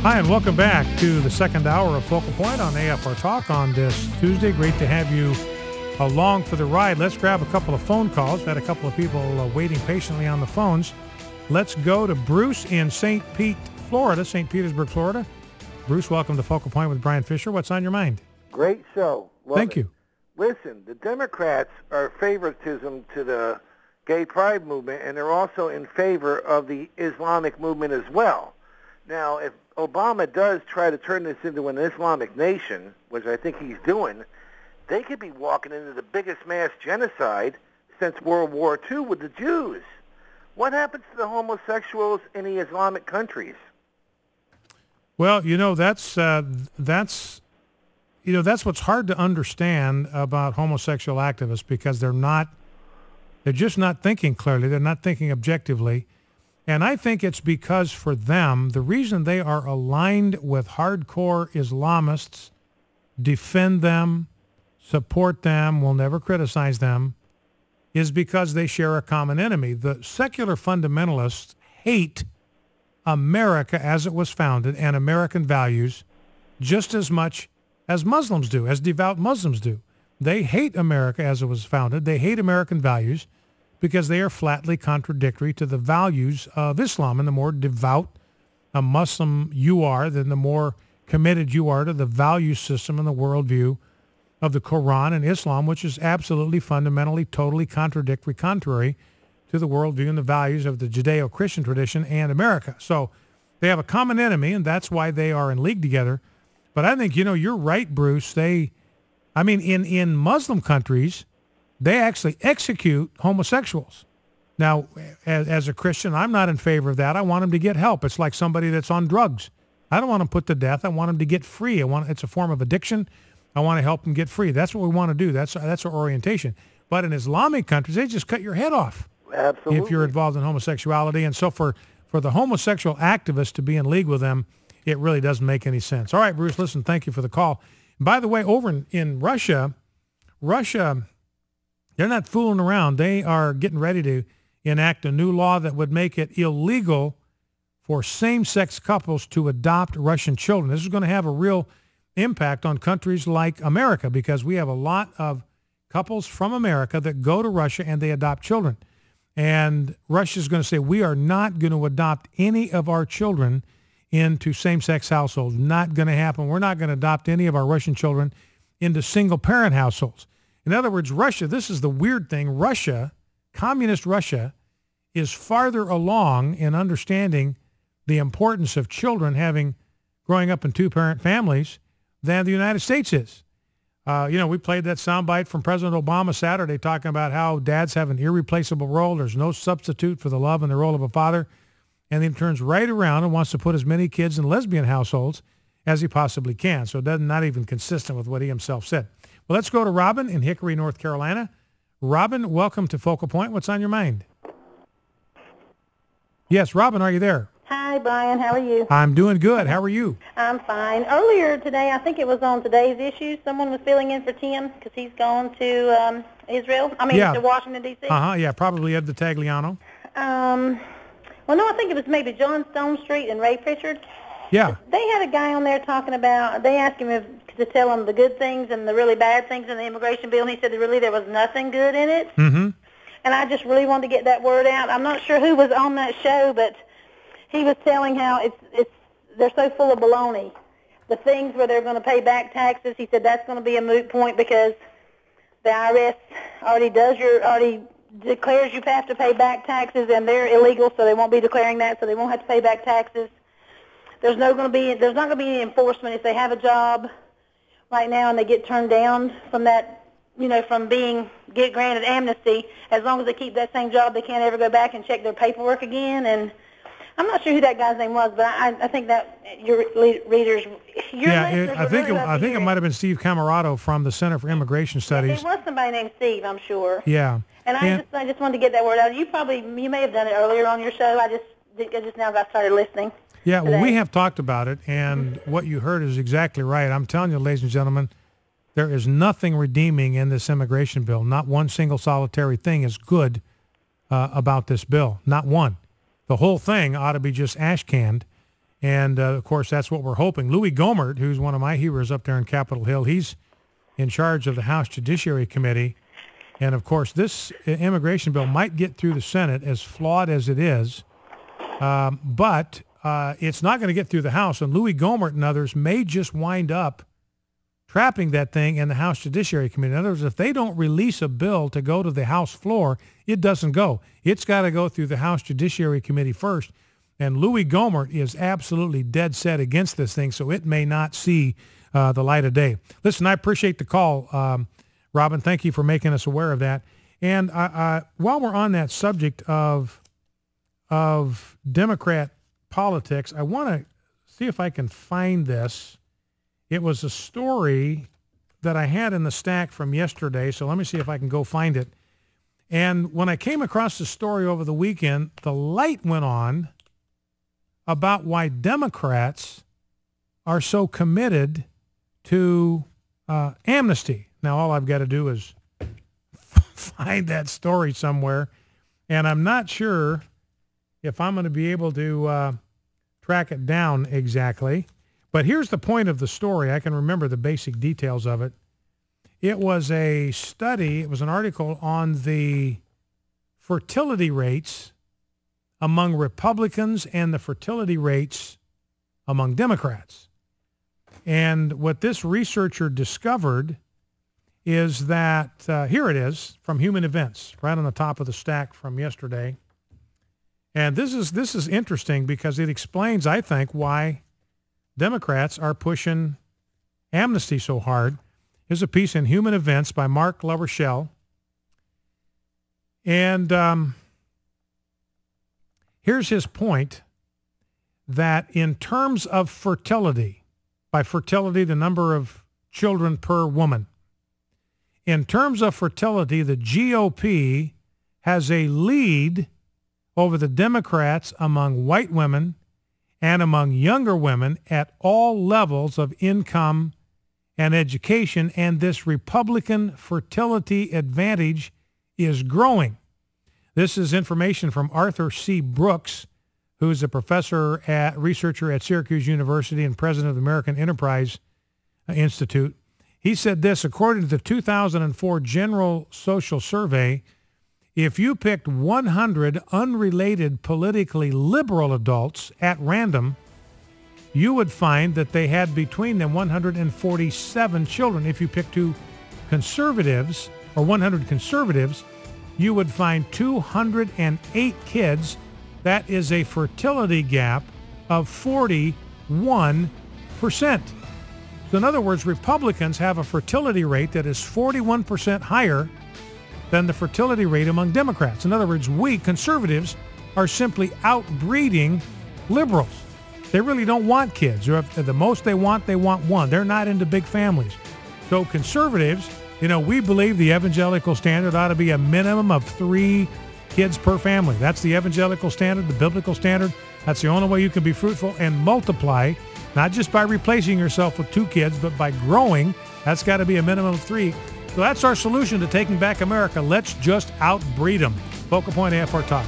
Hi, and welcome back to the second hour of Focal Point on AFR Talk on this Tuesday. Great to have you along for the ride. Let's grab a couple of phone calls. We've had a couple of people waiting patiently on the phones. Let's go to Bruce in St. Petersburg, Florida. Bruce, welcome to Focal Point with Brian Fisher. What's on your mind? Great show. Thank you. Listen, the Democrats are favoritism to the gay pride movement, and they're also in favor of the Islamic movement as well. Now, if Obama does try to turn this into an Islamic nation, which I think he's doing, they could be walking into the biggest mass genocide since World War II with the Jews. What happens to the homosexuals in the Islamic countries? Well, that's what's hard to understand about homosexual activists, because they're just not thinking clearly. They're not thinking objectively. And I think it's because for them, the reason they are aligned with hardcore Islamists, defend them, support them, will never criticize them, is because they share a common enemy. The secular fundamentalists hate America as it was founded and American values just as much as Muslims do, as devout Muslims do. They hate America as it was founded. They hate American values because they are flatly contradictory to the values of Islam. And the more devout a Muslim you are, then the more committed you are to the value system and the worldview of the Quran and Islam, which is absolutely, fundamentally, totally contrary to the worldview and the values of the Judeo-Christian tradition and America. So they have a common enemy, and that's why they are in league together. But I think, you're right, Bruce. In Muslim countries, they actually execute homosexuals. Now, as a Christian, I'm not in favor of that. I want them to get help. It's like somebody that's on drugs. I don't want them put to death. I want them to get free. It's a form of addiction. I want to help them get free. That's what we want to do. That's our orientation. But in Islamic countries, they just cut your head off. Absolutely. If you're involved in homosexuality. And so for the homosexual activists to be in league with them, it really doesn't make any sense. All right, Bruce, listen, thank you for the call. By the way, over in Russia, they're not fooling around. They are getting ready to enact a new law that would make it illegal for same-sex couples to adopt Russian children. This is going to have a real impact on countries like America, because we have a lot of couples from America that go to Russia and they adopt children. And Russia is going to say, we are not going to adopt any of our children into same-sex households. Not going to happen. We're not going to adopt any of our Russian children into single-parent households. In other words, Russia, this is the weird thing, Russia, communist Russia, is farther along in understanding the importance of children growing up in two-parent families than the United States is. We played that soundbite from President Obama Saturday talking about how dads have an irreplaceable role. There's no substitute for the love and the role of a father. And then turns right around and wants to put as many kids in lesbian households as he possibly can. So that's not even consistent with what he himself said. Well, let's go to Robin in Hickory, North Carolina. Robin, welcome to Focal Point. What's on your mind? Yes, Robin, are you there? Hi, Brian. How are you? I'm doing good. How are you? I'm fine. Earlier today, I think it was on Today's Issues, someone was filling in for Tim because he's gone to Israel. To Washington, D.C. Yeah, probably Ed the Tagliano. Well, no, I think it was maybe John Stonestreet and Ray Pritchard. Yeah. They had a guy on there talking about, they asked him to tell them the good things and the really bad things in the immigration bill, and he said that really there was nothing good in it. Mm-hmm. And I just really wanted to get that word out. I'm not sure who was on that show, but he was telling how they're so full of baloney. The things where they're going to pay back taxes, he said that's going to be a moot point because the IRS already declares you have to pay back taxes, and they're illegal, so they won't be declaring that, so they won't have to pay back taxes. There's not going to be any enforcement if they have a job right now and they get turned down from that, from get granted amnesty. As long as they keep that same job, they can't ever go back and check their paperwork again. And I'm not sure who that guy's name was, but I think that your readers, I think it might have been Steve Camarado from the Center for Immigration Studies. It was somebody named Steve, I'm sure. Yeah. And I just wanted to get that word out. You may have done it earlier on your show. I just now got started listening. Yeah, well, we have talked about it, and what you heard is exactly right. I'm telling you, ladies and gentlemen, there is nothing redeeming in this immigration bill. Not one single solitary thing is good about this bill. Not one. The whole thing ought to be just ash-canned. And, of course, that's what we're hoping. Louis Gohmert, who's one of my heroes up there in Capitol Hill, he's in charge of the House Judiciary Committee. And, of course, this immigration bill might get through the Senate, as flawed as it is. But it's not going to get through the House. And Louis Gohmert and others may just wind up trapping that thing in the House Judiciary Committee. In other words, if they don't release a bill to go to the House floor, it doesn't go. It's got to go through the House Judiciary Committee first. And Louis Gohmert is absolutely dead set against this thing, so it may not see the light of day. Listen, I appreciate the call, Robin. Thank you for making us aware of that. And while we're on that subject of Democrat politics, I want to see if I can find this. It was a story that I had in the stack from yesterday, so let me see if I can go find it. And when I came across the story over the weekend, the light went on about why Democrats are so committed to amnesty. Now, all I've got to do is find that story somewhere, and I'm not sure if I'm going to be able to track it down exactly. But here's the point of the story. I can remember the basic details of it. It was a study, it was an article on the fertility rates among Republicans and the fertility rates among Democrats. And what this researcher discovered is that, here it is, from Human Events, right on the top of the stack from yesterday. And this is interesting because it explains, I think, why Democrats are pushing amnesty so hard. Here's a piece in Human Events by Mark LaRochelle. And here's his point, that in terms of fertility, by fertility, the number of children per woman, in terms of fertility, the GOP has a lead over the Democrats among white women and among younger women at all levels of income and education, and this Republican fertility advantage is growing. This is information from Arthur C. Brooks, who's a researcher at Syracuse University and president of the American Enterprise Institute. He said this: according to the 2004 General Social Survey, if you picked 100 unrelated politically liberal adults at random, you would find that they had between them 147 children. If you picked 2 conservatives, or 100 conservatives, you would find 208 kids. That is a fertility gap of 41%. So in other words, Republicans have a fertility rate that is 41% higher than the fertility rate among Democrats. In other words, we conservatives are simply outbreeding liberals. They really don't want kids. Or if the most they want one. They're not into big families. So conservatives, we believe the evangelical standard ought to be a minimum of 3 kids per family. That's the evangelical standard, the biblical standard. That's the only way you can be fruitful and multiply, not just by replacing yourself with 2 kids, but by growing. That's got to be a minimum of 3. So that's our solution to taking back America. Let's just outbreed them. Focal Point AFR Talk.